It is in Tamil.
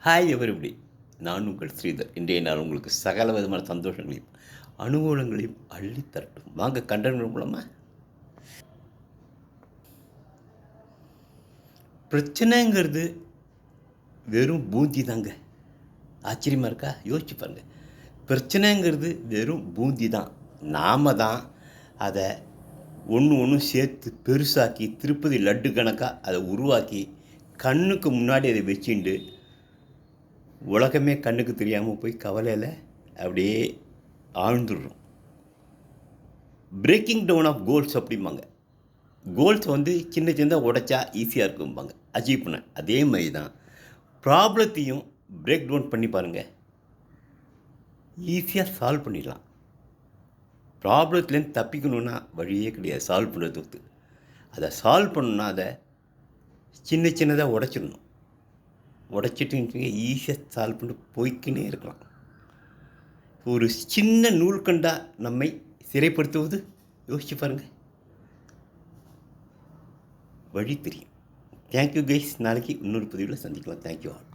Hi everybody. நான் உங்கள் ஸ்ரீதர். இன்றைய நாள் உங்களுக்கு சகல விதமான சந்தோஷங்களையும், அனுகூலங்களையும் அள்ளி தரட்டும். வாங்க கண்டனங்கள் மூலமா பிரச்சனைங்கிறது வெறும் பூந்தி தாங்க. ஆச்சரியமா இருக்கா? யோசிச்சு பாருங்க. பிரச்சனைங்கிறது வெறும் பூந்தி தான். நாம தான் அதை ஒன்று ஒன்று சேர்த்து பெருசாக்கி திருப்பதி லட்டு கணக்காக அதை உருவாக்கி கண்ணுக்கு முன்னாடி அதை வச்சுண்டு உலகமே கண்ணுக்கு தெரியாமல் போய் கவலையில் அப்படியே ஆழ்ந்துடுறோம். பிரேக்கிங் டவுன் ஆஃப் கோல்ஸ் அப்படிம்பாங்க. கோல்ஸ் வந்து சின்ன சின்னதாக உடைச்சா ஈஸியாக இருக்கும்பாங்க அச்சீவ் பண்ண. அதே மாதிரி தான் ப்ராப்ளத்தையும் பிரேக் டவுன் பண்ணி பாருங்கள், ஈஸியாக சால்வ் பண்ணிடலாம். ப்ராப்ளத்துலேருந்து தப்பிக்கணுன்னா வழியே கிடையாது சால்வ் பண்ணுறதுக்கு. அதை சால்வ் பண்ணணுன்னா அதை சின்ன சின்னதாக உடைச்சிடணும். உடைச்சிட்டு ஈஸியாக சால்வ் பண்ணிட்டு போய்க்கினே இருக்கலாம். ஒரு சின்ன நூல்கண்டா நம்மை சிறைப்படுத்துவது யோசிச்சு பாருங்கள், வழி தெரியும். Thank you guys. நாளைக்கு இன்னொரு பதிவில் சந்திக்கலாம். Thank you all.